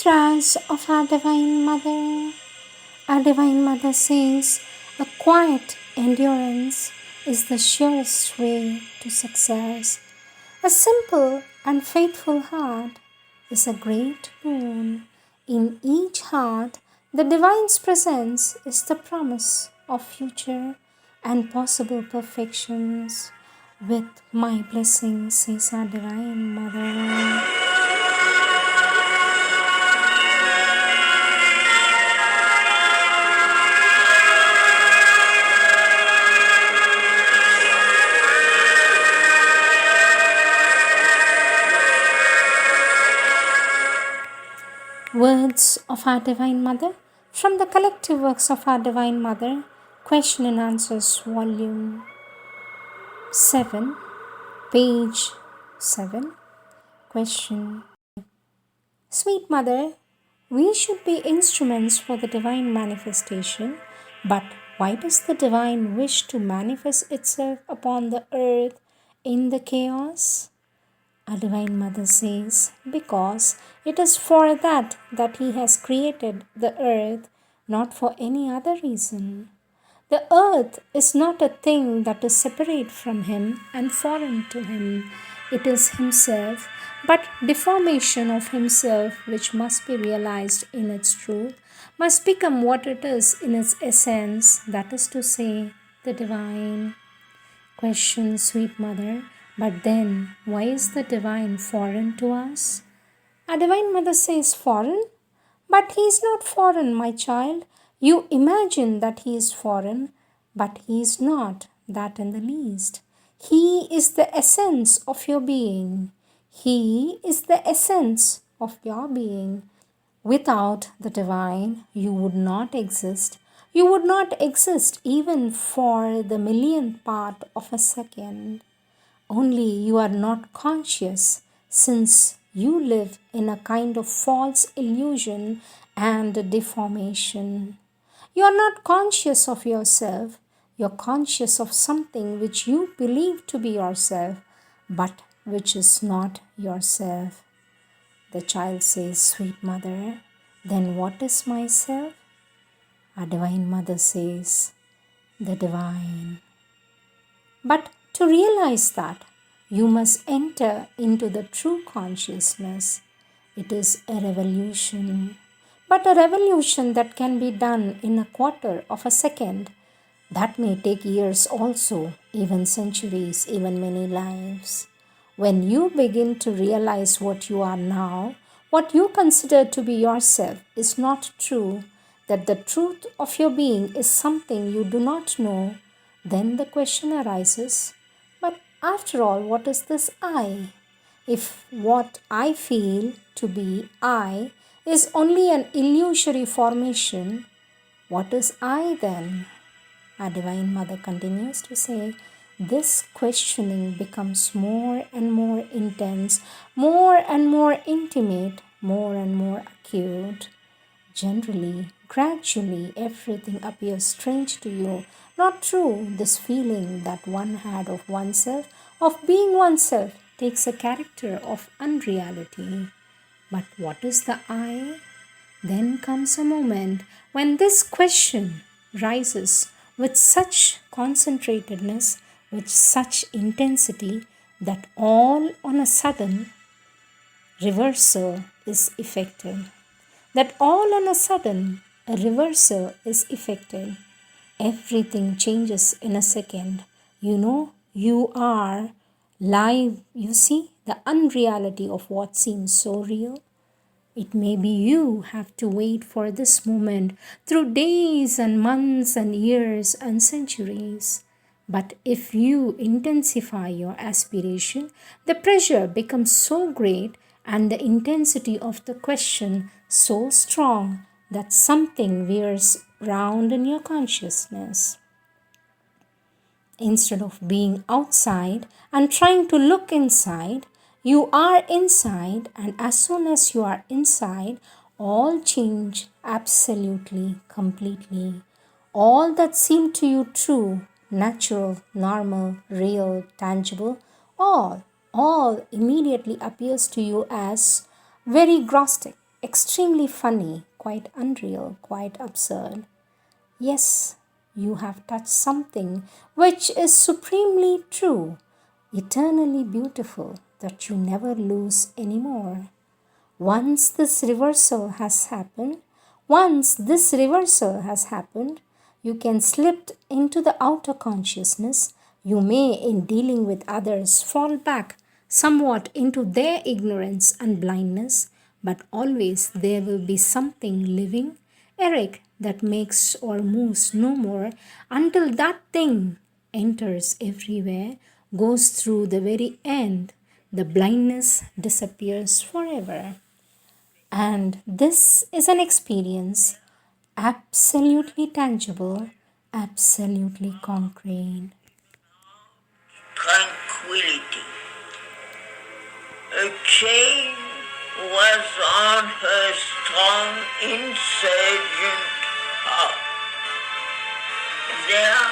mantras of our Divine Mother. Our Divine Mother says, a quiet endurance is the surest way to success. A simple and faithful heart is a great boon. In each heart, the Divine's presence is the promise of future and possible perfections. With my blessings, says our Divine Mother. Words of our Divine Mother from the collective works of our Divine Mother, Question and Answers, Volume 7, page 7. Question. Sweet Mother, we should be instruments for the divine manifestation, but why does the divine wish to manifest itself upon the earth in the chaos? Our Divine Mother says, because it is for that He has created the earth, not for any other reason. The earth is not a thing that is separate from Him and foreign to Him. It is Himself, but deformation of Himself, which must be realized in its truth, must become what it is in its essence, that is to say, the divine. Question, sweet Mother, but then why is the divine foreign to us? Our Divine Mother says foreign? But he is not foreign, my child. You imagine that he is foreign, but he is not that in the least. He is the essence of your being. He is the essence of your being. Without the divine, you would not exist. You would not exist even for the millionth part of a second. Only you are not conscious, since you live in a kind of false illusion and deformation. You are not conscious of yourself. You are conscious of something which you believe to be yourself, but which is not yourself. The child says, sweet Mother, then what is myself? Our Divine Mother says, the divine. But to realize that, you must enter into the true consciousness. It is a revolution, but a revolution that can be done in a quarter of a second. That may take years also, even centuries, even many lives. When you begin to realize what you are now, what you consider to be yourself is not true, that the truth of your being is something you do not know, then the question arises, but after all, what is this I? If what I feel to be I is only an illusory formation, what is I then? Our Divine Mother continues to say, this questioning becomes more and more intense, more and more intimate, more and more acute. Generally, gradually, everything appears strange to you. Not true, this feeling that one had of oneself, of being oneself, takes a character of unreality. But what is the I? Then comes a moment when this question rises with such concentratedness, with such intensity, that all on a sudden reversal is effected. That all on a sudden a reversal is effected. Everything changes in a second. You are live. You see the unreality of what seems so real. It may be you have to wait for this moment through days and months and years and centuries. But if you intensify your aspiration, the pressure becomes so great and the intensity of the question so strong that something wears round in your consciousness. Instead of being outside and trying to look inside, you are inside, and as soon as you are inside, all change absolutely, completely. All that seemed to you true, natural, normal, real, tangible, all immediately appears to you as very grotesque, extremely funny, quite unreal, quite absurd. Yes, you have touched something which is supremely true, eternally beautiful, that you never lose anymore. Once this reversal has happened, you can slip into the outer consciousness. You may, in dealing with others, fall back somewhat into their ignorance and blindness, but always there will be something living, Eric, that makes or moves no more until that thing enters everywhere, goes through the very end. The blindness disappears forever. And this is an experience absolutely tangible, absolutely concrete. Tranquility. A chain was on her strong insurgent heart. There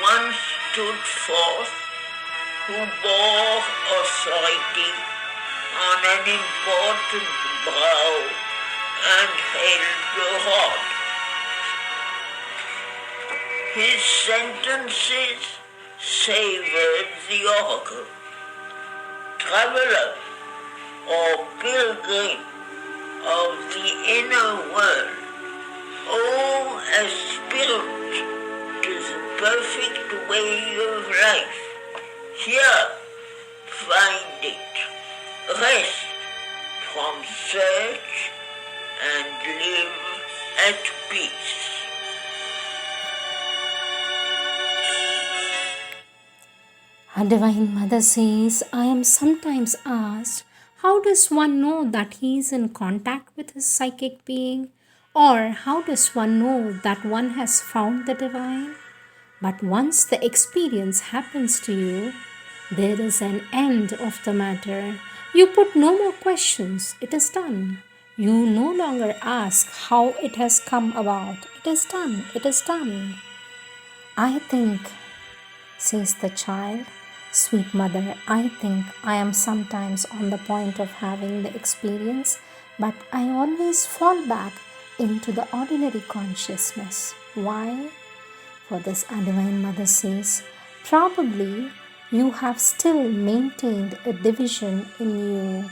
one stood forth who bore authority on an important brow and held the rod. His sentences savored the oracle. Traveler or pilgrim of the inner world, oh, aspirant to the perfect way of life, here find it. Rest from search and live at peace. Our Divine Mother says, I am sometimes asked, how does one know that he is in contact with his psychic being? Or how does one know that one has found the Divine? But once the experience happens to you, there is an end of the matter. You put no more questions. It is done. You no longer ask how it has come about. It is done. It is done. I think, says the child, sweet mother, I think I am sometimes on the point of having the experience, but I always fall back into the ordinary consciousness. Why? For this, our Divine Mother says, probably you have still maintained a division in you.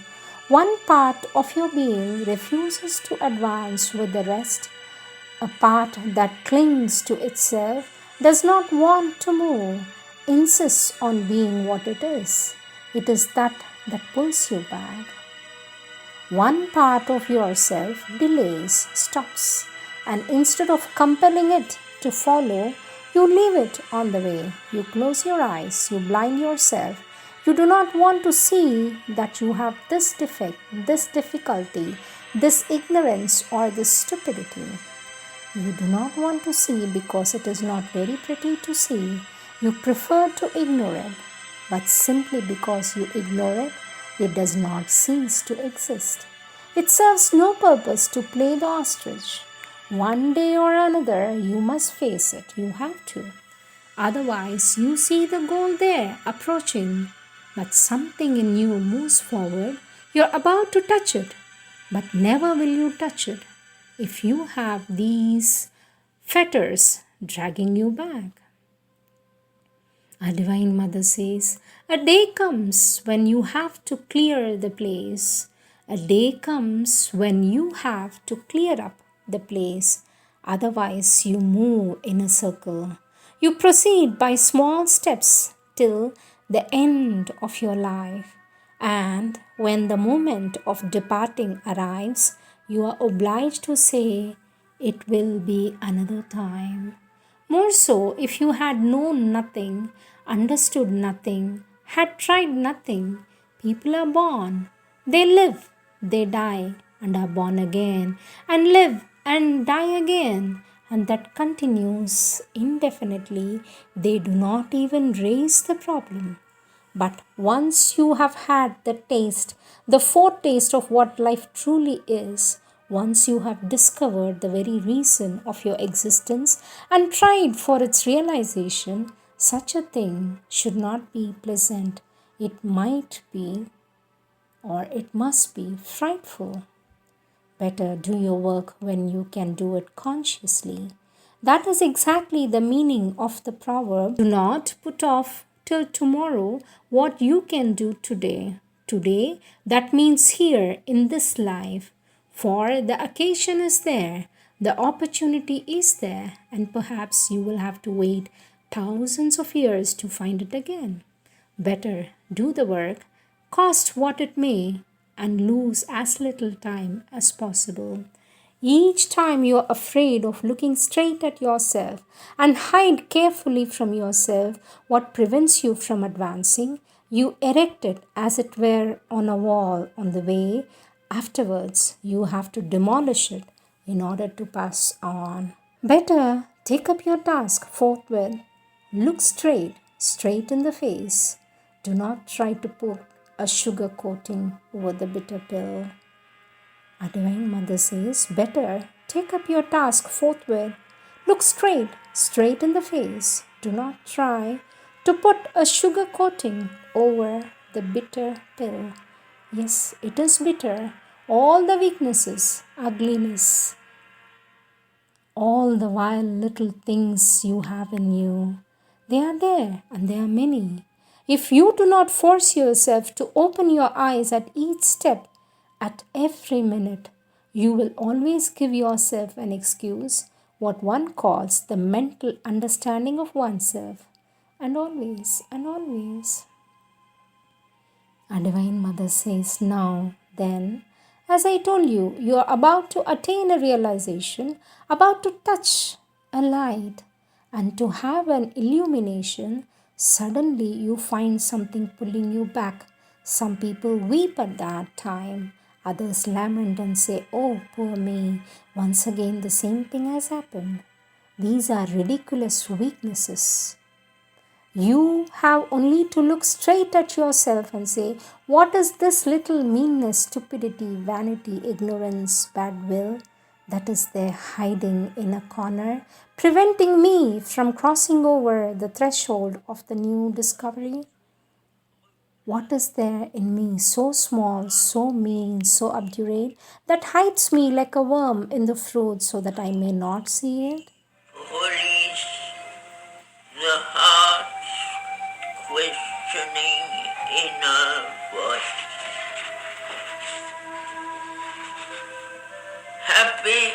One part of your being refuses to advance with the rest. A part that clings to itself, does not want to move, insists on being what it is. It is that pulls you back. One part of yourself delays, stops, and instead of compelling it to follow, you leave it on the way. You close your eyes, you blind yourself. You do not want to see that you have this defect, this difficulty, this ignorance, or this stupidity. You do not want to see because it is not very pretty to see. You prefer to ignore it. But simply because you ignore it, it does not cease to exist. It serves no purpose to play the ostrich. One day or another, you must face it. You have to. Otherwise, you see the goal there approaching, but something in you moves forward. You're about to touch it, but never will you touch it if you have these fetters dragging you back. Our Divine Mother says, a day comes when you have to clear the place. A day comes when you have to clear up the place. Otherwise, you move in a circle. You proceed by small steps till the end of your life. And when the moment of departing arrives, you are obliged to say, it will be another time. More so, if you had known nothing, understood nothing, had tried nothing. People are born, they live, they die, and are born again, and live and die again. And that continues indefinitely. They do not even raise the problem. But once you have had the taste, the foretaste of what life truly is, once you have discovered the very reason of your existence and tried for its realization, such a thing should not be pleasant. It might be, or it must be, frightful. Better do your work when you can do it consciously. That is exactly the meaning of the proverb. Do not put off till tomorrow what you can do today. Today, that means here in this life. For the occasion is there, the opportunity is there, and perhaps you will have to wait thousands of years to find it again. Better do the work, cost what it may, and lose as little time as possible. Each time you are afraid of looking straight at yourself and hide carefully from yourself what prevents you from advancing, you erect it as it were on a wall on the way. Afterwards, you have to demolish it in order to pass on. Better take up your task forthwith. Look straight in the face. Do not try to put a sugar coating over the bitter pill. Our Divine Mother says, better take up your task forthwith. Look straight in the face. Do not try to put a sugar coating over the bitter pill. Yes, it is bitter. All the weaknesses, ugliness, all the vile little things you have in you, they are there and they are many. If you do not force yourself to open your eyes at each step, at every minute, you will always give yourself an excuse, what one calls the mental understanding of oneself. And always. Our Divine Mother says, now, then, as I told you, you are about to attain a realization, about to touch a light, and to have an illumination. Suddenly you find something pulling you back. Some people weep at that time. Others lament and say, oh, poor me, once again the same thing has happened. These are ridiculous weaknesses. You have only to look straight at yourself and say, what is this little meanness, stupidity, vanity, ignorance, bad will that is there hiding in a corner, preventing me from crossing over the threshold of the new discovery? What is there in me so small, so mean, so obdurate, that hides me like a worm in the fruit so that I may not see it? Police the heart's questioning inner voice. Happy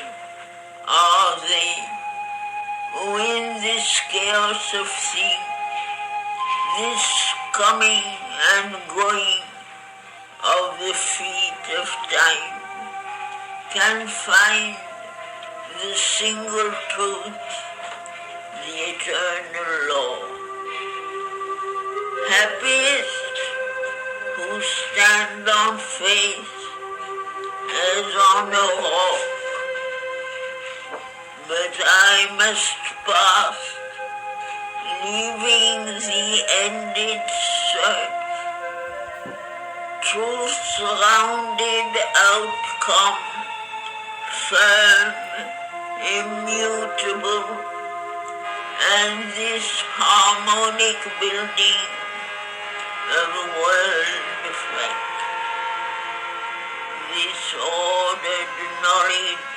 are they who in this chaos of things, this coming and going of the feet of time, can find the single truth, the eternal law. Happiest who stand on faith as on a rock, but I must pass, leaving the ended search. Truth's rounded outcome, firm, immutable, and this harmonic building of a world effect, this ordered knowledge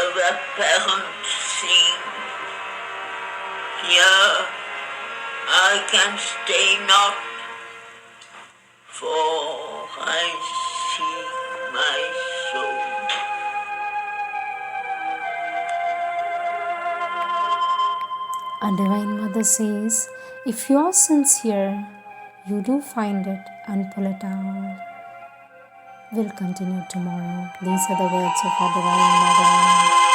of apparent thing. Here I can stay not, for I see my soul. Our Divine Mother says, if you are sincere, you do find it and pull it out. We'll continue tomorrow. These are the words of our Divine Mother.